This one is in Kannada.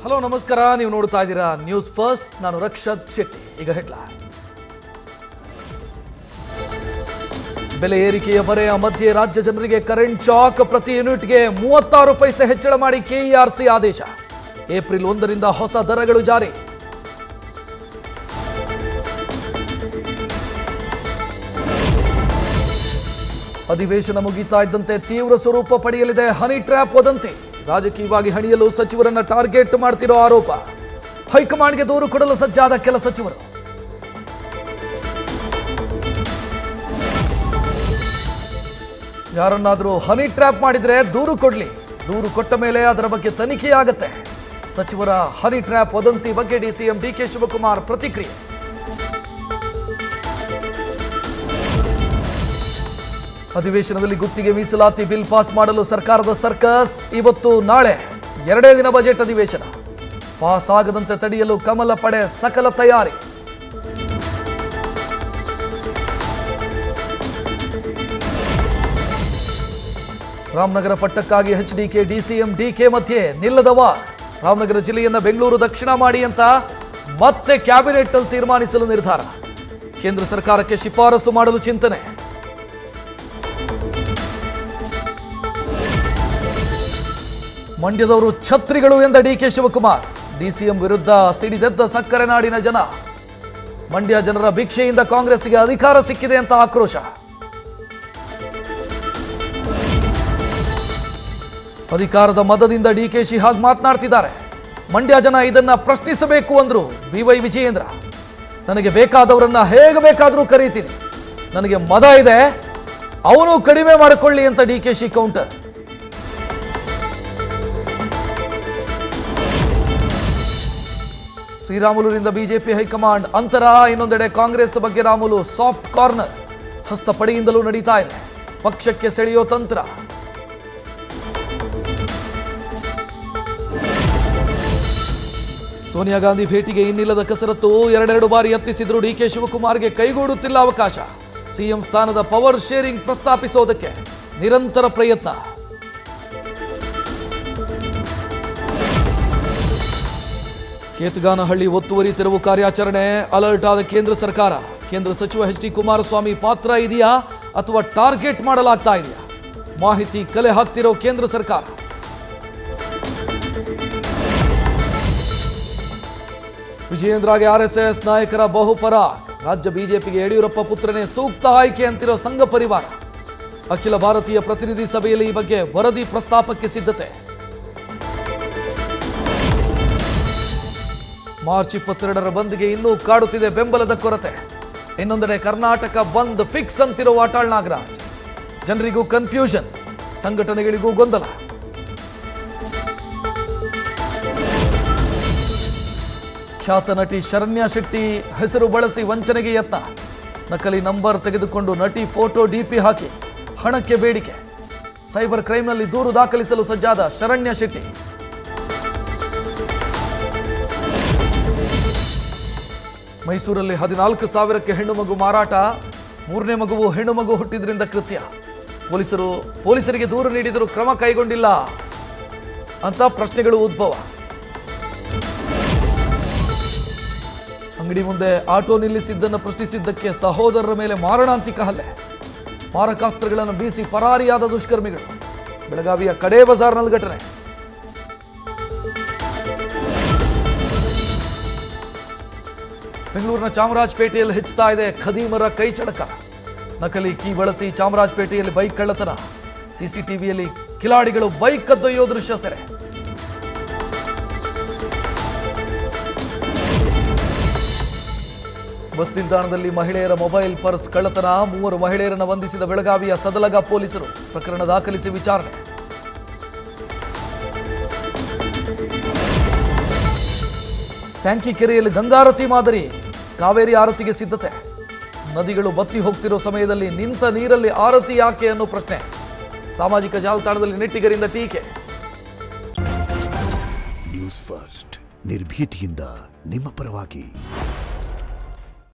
ಹಲೋ ನಮಸ್ಕಾರ, ನೀವು ನೋಡ್ತಾ ಇದ್ದೀರಾ ನ್ಯೂಸ್ ಫಸ್ಟ್. ನಾನು ರಕ್ಷತ್ ಶೆಟ್ಟಿ. ಈಗ ಹೆಡ್ಲೈನ್ಸ್. ಬೆಲೆ ಏರಿಕೆಯ ಬರೆಯ ಮಧ್ಯೆ ರಾಜ್ಯ ಜನರಿಗೆ ಕರೆಂಟ್ ಶಾಕ್. ಪ್ರತಿ ಯೂನಿಟ್ಗೆ 36 ಪೈಸೆ ಹೆಚ್ಚಳ ಮಾಡಿ ಕೆಇಆರ್ಸಿ ಆದೇಶ. ಏಪ್ರಿಲ್ 1ರಿಂದ ಹೊಸ ದರಗಳು ಜಾರಿ. ಅಧಿವೇಶನ ಮುಗಿತಾ ಇದ್ದಂತೆ ತೀವ್ರ ಸ್ವರೂಪ ಪಡೆಯಲಿದೆ ಹನಿ ಟ್ರ್ಯಾಪ್ ವದಂತಿ. ರಾಜಕೀಯವಾಗಿ ಹಣಿಯಲು ಸಚಿವರನ್ನ ಟಾರ್ಗೆಟ್ ಮಾಡ್ತಿರೋ ಆರೋಪ. ಹೈಕಮಾಂಡ್ಗೆ ದೂರು ಕೊಡಲು ಸಜ್ಜಾದ ಕೆಲ ಸಚಿವರು. ಯಾರನ್ನಾದರೂ ಹನಿ ಟ್ರ್ಯಾಪ್ ಮಾಡಿದ್ರೆ ದೂರು ಕೊಡ್ಲಿ. ದೂರು ಕೊಟ್ಟ ಮೇಲೆ ಅದರ ಬಗ್ಗೆ ತನಿಖೆಯಾಗತ್ತೆ. ಸಚಿವರ ಹನಿ ಟ್ರ್ಯಾಪ್ ವದಂತಿ ಬಗ್ಗೆ ಡಿಸಿಎಂ ಡಿಕೆ ಶಿವಕುಮಾರ್ ಪ್ರತಿಕ್ರಿಯೆ. ಅಧಿವೇಶನದಲ್ಲಿ ಗುತ್ತಿಗೆ ಮೀಸಲಾತಿ ಬಿಲ್ ಪಾಸ್ ಮಾಡಲು ಸರ್ಕಾರದ ಸರ್ಕಸ್. ಇವತ್ತು ನಾಳೆ 2 ದಿನ ಬಜೆಟ್ ಅಧಿವೇಶನ. ಪಾಸ್ ಆಗದಂತೆ ತಡೆಯಲು ಕಮಲ ಪಡೆ ಸಕಲ ತಯಾರಿ. ರಾಮನಗರ ಪಟ್ಟಕ್ಕಾಗಿ ಎಚ್ಡಿಕೆ ಡಿಸಿಎಂ ಡಿಕೆ ಮಧ್ಯೆ ನಿಲ್ಲದ ವಾರ್. ರಾಮನಗರ ಜಿಲ್ಲೆಯನ್ನ ಬೆಂಗಳೂರು ದಕ್ಷಿಣ ಮಾಡಿ ಅಂತ ಮತ್ತೆ ಕ್ಯಾಬಿನೆಟ್ ಅಲ್ಲಿ ತೀರ್ಮಾನಿಸಲು ನಿರ್ಧಾರ. ಕೇಂದ್ರ ಸರ್ಕಾರಕ್ಕೆ ಶಿಫಾರಸು ಮಾಡಲು ಚಿಂತನೆ. ಮಂಡ್ಯದವರು ಛತ್ರಿಗಳು ಎಂದ ಡಿಕೆ ಶಿವಕುಮಾರ್. ಡಿಸಿಎಂ ವಿರುದ್ಧ ಸಿಡಿದೆದ್ದ ಸಕ್ಕರೆ ನಾಡಿನ ಜನ. ಮಂಡ್ಯ ಜನರ ಭಿಕ್ಷೆಯಿಂದ ಕಾಂಗ್ರೆಸ್ಗೆ ಅಧಿಕಾರ ಸಿಕ್ಕಿದೆ ಅಂತ ಆಕ್ರೋಶ. ಅಧಿಕಾರದ ಮದದಿಂದ ಡಿಕೆಶಿ ಹಾಗೆ ಮಾತನಾಡ್ತಿದ್ದಾರೆ. ಮಂಡ್ಯ ಜನ ಇದನ್ನ ಪ್ರಶ್ನಿಸಬೇಕು ಅಂದ್ರು ಬಿವೈ ವಿಜಯೇಂದ್ರ. ನನಗೆ ಬೇಕಾದವರನ್ನ ಹೇಗೆ ಬೇಕಾದರೂ ಕರೀತೀನಿ. ನನಗೆ ಮದ ಇದೆ, ಅವನು ಕಡಿಮೆ ಮಾಡಿಕೊಳ್ಳಿ ಅಂತ ಡಿಕೆಶಿ ಕೌಂಟರ್. ಶ್ರೀರಾಮುಲುರಿಂದ ಬಿಜೆಪಿ ಹೈಕಮಾಂಡ್ ಅಂತರ. ಇನ್ನೊಂದೆಡೆ ಕಾಂಗ್ರೆಸ್ ಬಗ್ಗೆ ರಾಮುಲು ಸಾಫ್ಟ್ ಕಾರ್ನರ್. ಹಸ್ತಪಡೆಯಿಂದಲೂ ನಡೀತಾ ಇದೆ. ಪಕ್ಷಕ್ಕೆ ಸೆಳೆಯೋ ತಂತ್ರ. ಸೋನಿಯಾ ಗಾಂಧಿ ಭೇಟಿಗೆ ಇನ್ನಿಲ್ಲದ ಕಸರತ್ತು. 2 ಬಾರಿ ಯತ್ನಿಸಿದ್ರು ಡಿಕೆ ಶಿವಕುಮಾರ್ಗೆ ಕೈಗೂಡುತ್ತಿಲ್ಲ ಅವಕಾಶ. ಸಿಎಂ ಸ್ಥಾನದ ಪವರ್ ಶೇರಿಂಗ್ ಪ್ರಸ್ತಾಪಿಸೋದಕ್ಕೆ ನಿರಂತರ ಪ್ರಯತ್ನ. ಕೇತಗಾನಹಳ್ಳಿ ಒತ್ತುವರಿ ತೆರವು ಕಾರ್ಯಾಚರಣೆ. ಅಲರ್ಟ್ ಆದ ಕೇಂದ್ರ ಸರ್ಕಾರ. ಕೇಂದ್ರ ಸಚಿವ ಎಚ್.ಡಿ. ಕುಮಾರಸ್ವಾಮಿ ಪಾತ್ರ ಇದೆಯಾ ಅಥವಾ ಟಾರ್ಗೆಟ್ ಮಾಡಲಾಗ್ತಾ ಇದೆಯಾ? ಮಾಹಿತಿ ಕಲೆ ಹಾಕ್ತಿರೋ ಕೇಂದ್ರ ಸರ್ಕಾರ. ವಿಜಯೇಂದ್ರಗೆ ಆರ್ಎಸ್ಎಸ್ ನಾಯಕರ ಬಹುಪರ. ರಾಜ್ಯ ಬಿಜೆಪಿಗೆ ಯಡಿಯೂರಪ್ಪ ಪುತ್ರನೇ ಸೂಕ್ತ ಆಯ್ಕೆ ಅಂತಿರೋ ಸಂಘ ಪರಿವಾರ. ಅಖಿಲ ಭಾರತೀಯ ಪ್ರತಿನಿಧಿ ಸಭೆಯಲ್ಲಿ ಈ ಬಗ್ಗೆ ವರದಿ ಪ್ರಸ್ತಾಪಕ್ಕೆ ಸಿದ್ಧತೆ. ಮಾರ್ಚ್ 22ರ ಬಂದ್ಗೆ ಇನ್ನೂ ಕಾಡುತ್ತಿದೆ ಬೆಂಬಲದ ಕೊರತೆ. ಇನ್ನೊಂದೆಡೆ ಕರ್ನಾಟಕ ಬಂದ್ ಫಿಕ್ಸ್ ಅಂತಿರೋ ವಾಟಾಳ್ ನಾಗರಾಜ್. ಜನರಿಗೂ ಕನ್ಫ್ಯೂಷನ್, ಸಂಘಟನೆಗಳಿಗೂ ಗೊಂದಲ. ಖ್ಯಾತ ನಟಿ ಶರಣ್ಯ ಶೆಟ್ಟಿ ಹೆಸರು ಬಳಸಿ ವಂಚನೆಗೆ ಯತ್ನ. ನಕಲಿ ನಂಬರ್ ತೆಗೆದುಕೊಂಡು ನಟಿ ಫೋಟೋ ಡಿಪಿ ಹಾಕಿ ಹಣಕ್ಕೆ ಬೇಡಿಕೆ. ಸೈಬರ್ ಕ್ರೈಮ್ನಲ್ಲಿ ದೂರು ದಾಖಲಿಸಲು ಸಜ್ಜಾದ ಶರಣ್ಯ ಶೆಟ್ಟಿ. ಮೈಸೂರಲ್ಲಿ 14,000ಕ್ಕೆ ಹೆಣ್ಣು ಮಗು ಮಾರಾಟ. 3ನೇ ಮಗುವು ಹೆಣ್ಣು ಮಗು ಹುಟ್ಟಿದ್ರಿಂದ ಕೃತ್ಯ. ಪೊಲೀಸರಿಗೆ ದೂರು ನೀಡಿದರೂ ಕ್ರಮ ಕೈಗೊಂಡಿಲ್ಲ ಅಂತ ಪ್ರಶ್ನೆಗಳು ಉದ್ಭವ. ಅಂಗಡಿ ಮುಂದೆ ಆಟೋ ನಿಲ್ಲಿಸಿದ್ದನ್ನು ಪ್ರಶ್ನಿಸಿದ್ದಕ್ಕೆ ಸಹೋದರರ ಮೇಲೆ ಮಾರಣಾಂತಿಕ ಹಲ್ಲೆ. ಮಾರಕಾಸ್ತ್ರಗಳನ್ನು ಬೀಸಿ ಪರಾರಿಯಾದ ದುಷ್ಕರ್ಮಿಗಳು. ಬೆಳಗಾವಿಯ ಕಡೇ ಬಜಾರ್ನಲ್ಲಿ ಘಟನೆ. ಬೆಂಗಳೂರಿನ ಚಾಮರಾಜಪೇಟೆಯಲ್ಲಿ ಹೆಚ್ಚುತ್ತಾ ಇದೆ ಖದೀಮರ ಕೈಚಳಕ. ನಕಲಿ ಕೀ ಬಳಸಿ ಚಾಮರಾಜಪೇಟೆಯಲ್ಲಿ ಬೈಕ್ ಕಳ್ಳತನ. ಸಿಸಿಟಿವಿಯಲ್ಲಿ ಕಿಲಾಡಿಗಳು ಬೈಕ್ ಕದ್ದೊಯ್ಯೋ ದೃಶ್ಯ ಸೆರೆ. ಬಸ್ ನಿಲ್ದಾಣದಲ್ಲಿ ಮಹಿಳೆಯರ ಮೊಬೈಲ್ ಪರ್ಸ್ ಕಳ್ಳತನ. 3 ಮಹಿಳೆಯರನ್ನು ಬಂಧಿಸಿದ ಬೆಳಗಾವಿಯ ಸದಲಗ ಪೊಲೀಸರು. ಪ್ರಕರಣ ದಾಖಲಿಸಿ ವಿಚಾರಣೆ. ಸ್ಯಾಂಕಿ ಕೆರೆಯಲ್ಲಿ ಗಂಗಾರತಿ ಮಾದರಿ. ಕಾವೇರಿ ಆರತಿಗೆ ಸಿದ್ಧತೆ. ನದಿಗಳು ಬತ್ತಿ ಹೋಗ್ತಿರೋ ಸಮಯದಲ್ಲಿ ನಿಂತ ನೀರಲ್ಲಿ ಆರತಿ ಯಾಕೆ ಅನ್ನೋ ಪ್ರಶ್ನೆ. ಸಾಮಾಜಿಕ ಜಾಲತಾಣದಲ್ಲಿ ನೆಟ್ಟಿಗರಿಂದ ಟೀಕೆ. ನ್ಯೂಸ್ ಫಸ್ಟ್ ನಿರ್ಭೀತಿಯಿಂದ ನಿಮ್ಮ ಪರವಾಗಿ.